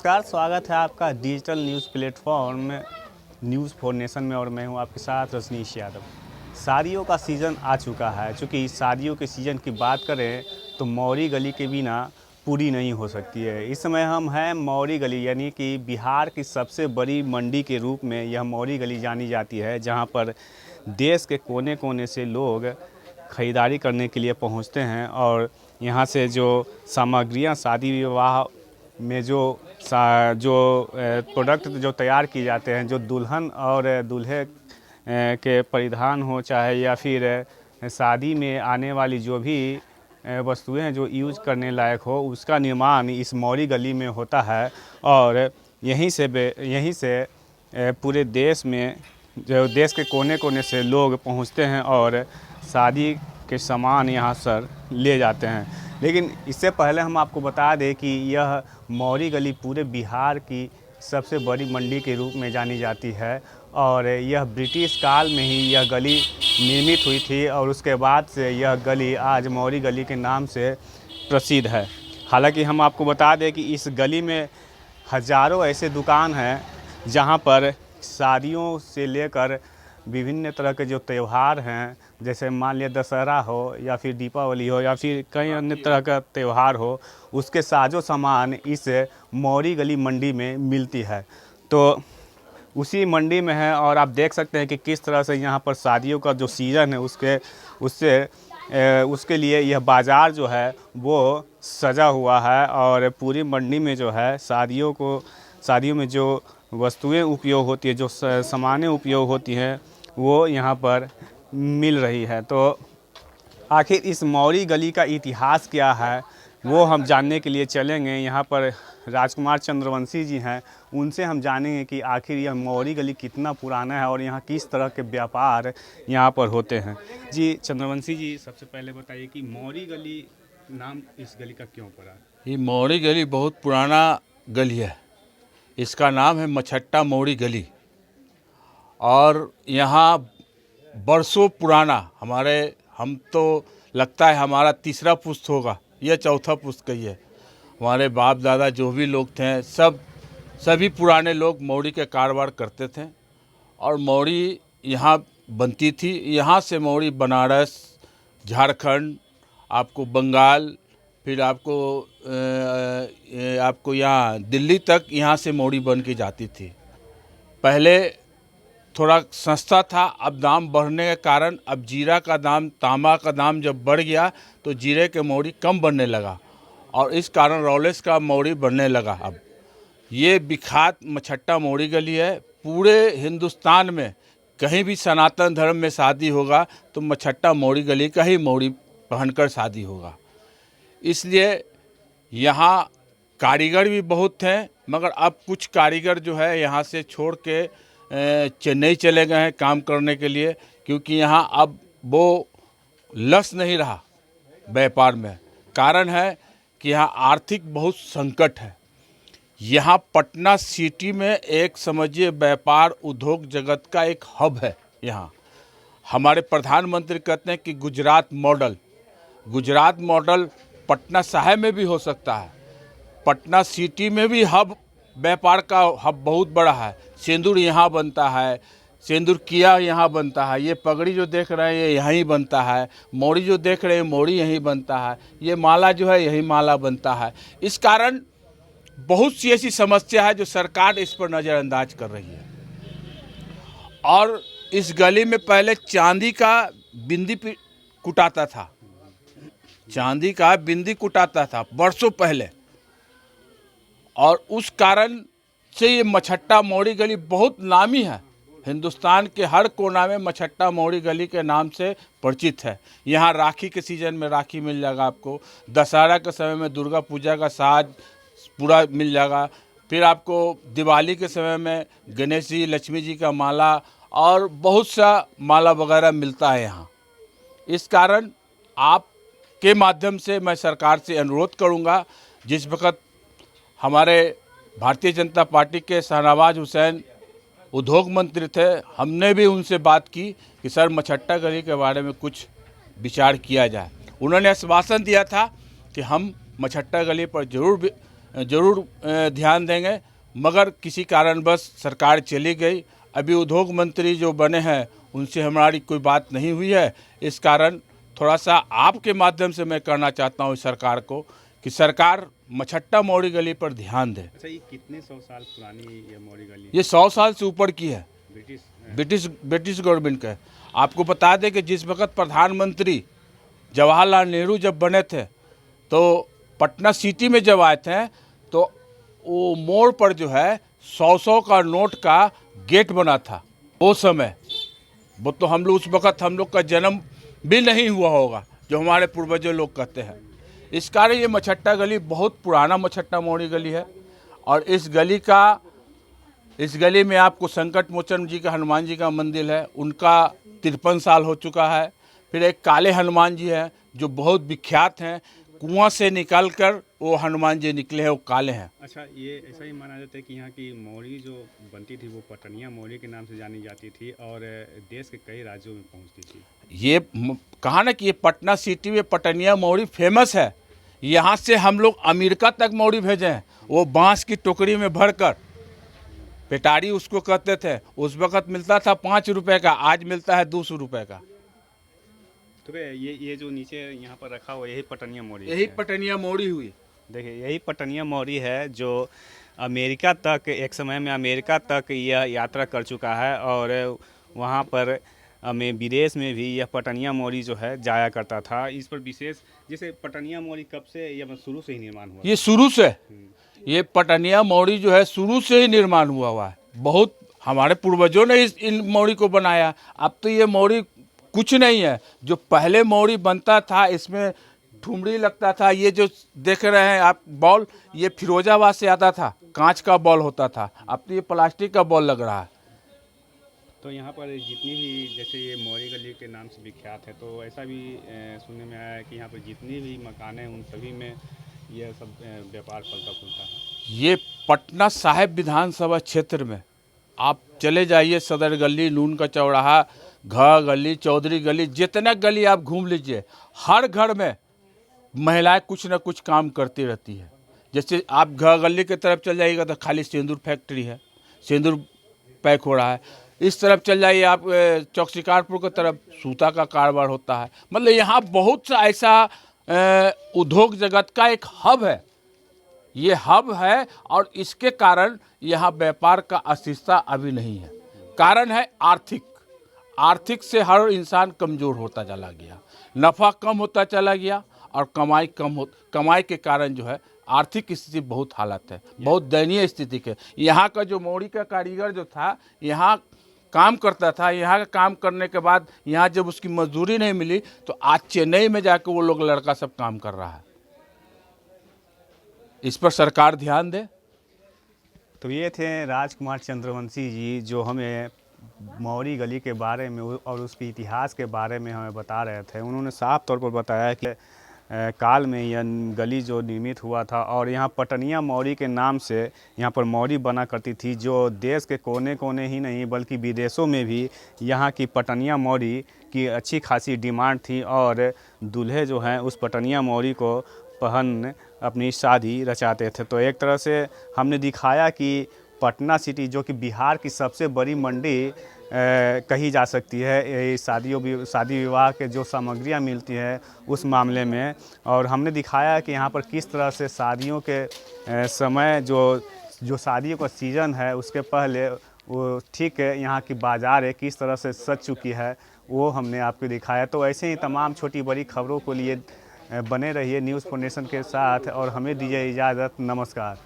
नमस्कार, स्वागत है आपका digital news platform news for nation में और मैं हूं आपके साथ रजनीश यादव। शादियों का सीज़न आ चुका है। चूँकि शादियों के सीज़न की बात करें तो मौरी गली के बिना पूरी नहीं हो सकती है। इस समय हम हैं मौरी गली, यानी कि बिहार की सबसे बड़ी मंडी के रूप में यह मौरी गली जानी जाती है, जहां पर देश के कोने कोने से लोग ख़रीदारी करने के लिए पहुंचते हैं और यहां से जो सामग्रियां शादी विवाह में जो प्रोडक्ट जो तैयार किए जाते हैं, जो दुल्हन और दूल्हे के परिधान हो, चाहे या फिर शादी में आने वाली जो भी वस्तुएं हैं जो यूज़ करने लायक हो, उसका निर्माण इस मौरी गली में होता है। और यहीं से पूरे देश में जो देश के कोने कोने से लोग पहुंचते हैं और शादी के सामान यहाँ सर ले जाते हैं। लेकिन इससे पहले हम आपको बता दें कि यह मौरी गली पूरे बिहार की सबसे बड़ी मंडी के रूप में जानी जाती है और यह ब्रिटिश काल में ही यह गली निर्मित हुई थी और उसके बाद से यह गली आज मौरी गली के नाम से प्रसिद्ध है। हालांकि हम आपको बता दें कि इस गली में हज़ारों ऐसे दुकान हैं जहां पर शादियों से लेकर विभिन्न तरह के जो त्यौहार हैं, जैसे मान लिया दशहरा हो या फिर दीपावली हो या फिर कई अन्य तरह का त्यौहार हो, उसके साजो सामान इस मौरी गली मंडी में मिलती है। तो उसी मंडी में है और आप देख सकते हैं कि किस तरह से यहाँ पर शादियों का जो सीज़न है उसके लिए यह बाज़ार जो है वो सजा हुआ है और पूरी मंडी में जो है शादियों में जो वस्तुएं उपयोग होती है, जो सामानें उपयोग होती हैं, वो यहाँ पर मिल रही है। तो आखिर इस मौरी गली का इतिहास क्या है वो हम जानने के लिए चलेंगे। यहाँ पर राजकुमार चंद्रवंशी जी हैं, उनसे हम जानेंगे कि आखिर यह मौरी गली कितना पुराना है और यहाँ किस तरह के व्यापार यहाँ पर होते हैं। जी चंद्रवंशी जी, सबसे पहले बताइए कि मौरी गली नाम इस गली का क्यों पड़ा? ये मौरी गली बहुत पुराना गली है। इसका नाम है मछट्टा मौरी गली और यहाँ बरसों पुराना हम तो लगता है हमारा तीसरा पुश्त होगा, यह चौथा पुश्त का ही है। हमारे बाप दादा जो भी लोग थे सभी पुराने लोग मौरी के कारोबार करते थे और मौरी यहाँ बनती थी। यहाँ से मौरी बनारस, झारखंड, आपको बंगाल, फिर आपको यहाँ दिल्ली तक यहाँ से मौरी बन के जाती थी। पहले थोड़ा सस्ता था, अब दाम बढ़ने के कारण अब जीरा का दाम, तांबा का दाम जब बढ़ गया तो जीरे के मौरी कम बनने लगा और इस कारण रॉलेस का मौरी बनने लगा। अब ये विख्यात मछट्टा मौरी गली है। पूरे हिंदुस्तान में कहीं भी सनातन धर्म में शादी होगा तो मछट्टा मौरी गली का ही मौरी पहनकर शादी होगा। इसलिए यहाँ कारीगर भी बहुत हैं, मगर अब कुछ कारीगर जो है यहाँ से छोड़ के चेन्नई चले गए हैं काम करने के लिए, क्योंकि यहाँ अब वो लक्ष्य नहीं रहा व्यापार में। कारण है कि यहाँ आर्थिक बहुत संकट है। यहाँ पटना सिटी में एक समझिए व्यापार उद्योग जगत का एक हब है। यहाँ हमारे प्रधानमंत्री कहते हैं कि गुजरात मॉडल पटना शहर में भी हो सकता है। पटना सिटी में भी हब, व्यापार का हब बहुत बड़ा है। सिंदूर यहाँ बनता है, सिंदूर किया यहाँ बनता है, ये पगड़ी जो देख रहे हैं ये यहीं बनता है, मौरी जो देख रहे हैं मौरी यहीं बनता है, ये माला जो है यही माला बनता है। इस कारण बहुत सी ऐसी समस्या है जो सरकार इस पर नज़रअंदाज कर रही है। और इस गली में पहले चांदी का बिंदी कुटाता था, चांदी का बिंदी कुटाता था बरसों पहले, और उस कारण से ये मछट्टा मौरी गली बहुत नामी है। हिंदुस्तान के हर कोना में मछट्टा मौरी गली के नाम से परिचित है। यहाँ राखी के सीज़न में राखी मिल जाएगा आपको, दशहरा के समय में दुर्गा पूजा का साज पूरा मिल जाएगा, फिर आपको दिवाली के समय में गणेश जी, लक्ष्मी जी का माला और बहुत सा माला वगैरह मिलता है यहाँ। इस कारण आपके माध्यम से मैं सरकार से अनुरोध करूँगा, जिस वक्त हमारे भारतीय जनता पार्टी के शाहनवाज हुसैन उद्योग मंत्री थे, हमने भी उनसे बात की कि सर मछट्टा गली के बारे में कुछ विचार किया जाए। उन्होंने आश्वासन दिया था कि हम मछट्टा गली पर जरूर ज़रूर ध्यान देंगे, मगर किसी कारणवश सरकार चली गई। अभी उद्योग मंत्री जो बने हैं उनसे हमारी कोई बात नहीं हुई है। इस कारण थोड़ा सा आपके माध्यम से मैं कहना चाहता हूँ सरकार को कि सरकार मछट्टा मौड़ी गली पर ध्यान दे। अच्छा, ये कितने 100 साल पुरानी ये मौरी गली ये 100 साल से ऊपर की है, ब्रिटिश ब्रिटिश गवर्नमेंट का है। आपको बता दें कि जिस वक्त प्रधानमंत्री जवाहरलाल नेहरू जब बने थे तो पटना सिटी में जब आए थे तो वो मोड़ पर जो है 100 का नोट का गेट बना था। वो समय वो तो हम लोग उस वक्त हम लोग का जन्म भी नहीं हुआ होगा, जो हमारे पूर्वजों लोग कहते हैं। इस कारण ये मछट्टा गली बहुत पुराना मछट्टा मौड़ी गली है। और इस गली में आपको संकट मोचन जी का हनुमान जी का मंदिर है, उनका 53 साल हो चुका है। फिर एक काले हनुमान जी हैं जो बहुत विख्यात हैं, कुआं से निकलकर वो हनुमान जी निकले हैं, वो काले हैं। अच्छा, ये ऐसा ही माना जाता है कि यहाँ की मौरी जो बनती थी वो पटनिया मौरी के नाम से जानी जाती थी और देश के कई राज्यों में पहुँचती थी। ये कहा ना कि ये पटना सिटी में पटनिया मौरी फेमस है। यहाँ से हम लोग अमेरिका तक मौरी भेजे हैं, वो बांस की टोकरी में भरकर। पेटारी उसको कहते थे। उस वक्त मिलता था 5 रुपए का, आज मिलता है 200 रुपए का। तो ये जो नीचे यहाँ पर रखा हुआ यही पटनिया मौरी यही है। पटनिया मौरी हुई। देखिए, यही पटनिया मौरी है जो अमेरिका तक, एक समय में अमेरिका तक यह यात्रा कर चुका है और वहाँ पर में विदेश में भी यह पटनिया मौरी जो है जाया करता था। इस पर विशेष, जैसे पटनिया मौरी कब से या शुरू से ही निर्माण हुआ? ये शुरू से, ये पटनिया मौरी जो है शुरू से ही निर्माण हुआ है। बहुत हमारे पूर्वजों ने इन मौरी को बनाया। अब तो ये मौरी कुछ नहीं है। जो पहले मौरी बनता था इसमें ठुमड़ी लगता था। ये जो देख रहे हैं आप बॉल, ये फिरोजाबाद से आता था, कांच का बॉल होता था। अब तो ये प्लास्टिक का बॉल लग रहा है। तो यहाँ पर जितनी भी, जैसे ये मौरी गली के नाम से विख्यात है, तो ऐसा भी सुनने में आया है कि यहाँ पर जितनी भी मकान हैं उन सभी में यह सब व्यापार फलता फूलता है। ये पटना साहिब विधानसभा क्षेत्र में आप चले जाइए, सदर गली, नून का चौराहा, घ गली, चौधरी गली, जितना गली आप घूम लीजिए, हर घर में महिलाएं कुछ ना कुछ काम करती रहती है। जैसे आप घ गली की तरफ चल जाइएगा तो खाली सिंदूर फैक्ट्री है, सिंदूर पैक हो रहा है। इस तरफ चल जाइए आप चौक शिकारपुर की तरफ, सूता का कारोबार होता है। मतलब यहाँ बहुत सा ऐसा उद्योग जगत का एक हब है। ये हब है और इसके कारण यहाँ व्यापार का अस्तित्व अभी नहीं है। कारण है आर्थिक। आर्थिक से हर इंसान कमज़ोर होता चला गया, नफ़ा कम होता चला गया और कमाई के कारण जो है आर्थिक स्थिति बहुत हालत है, बहुत दयनीय स्थिति के। यहाँ का जो मौरी का कारीगर जो था, यहाँ काम करता था। यहाँ का काम करने के बाद यहाँ जब उसकी मजदूरी नहीं मिली तो आज चेन्नई में जाकर वो लोग लड़का सब काम कर रहा है। इस पर सरकार ध्यान दे। तो ये थे राजकुमार चंद्रवंशी जी, जो हमें मौरी गली के बारे में और उसके इतिहास के बारे में हमें बता रहे थे। उन्होंने साफ तौर पर बताया कि काल में यह गली जो निर्मित हुआ था और यहाँ पटनिया मौरी के नाम से यहाँ पर मौरी बना करती थी, जो देश के कोने कोने ही नहीं बल्कि विदेशों में भी यहाँ की पटनिया मौरी की अच्छी खासी डिमांड थी और दूल्हे जो हैं उस पटनिया मौरी को पहन अपनी शादी रचाते थे। तो एक तरह से हमने दिखाया कि पटना सिटी, जो कि बिहार की सबसे बड़ी मंडी कही जा सकती है, शादी विवाह के जो सामग्रियां मिलती है उस मामले में। और हमने दिखाया कि यहाँ पर किस तरह से शादियों के समय जो शादियों का सीज़न है उसके पहले वो ठीक है यहाँ की बाज़ार है किस तरह से सज चुकी है, वो हमने आपको दिखाया। तो ऐसे ही तमाम छोटी बड़ी खबरों को लिए बने रहिए न्यूज़ 4 नेशन के साथ और हमें दीजिए इजाज़त। नमस्कार।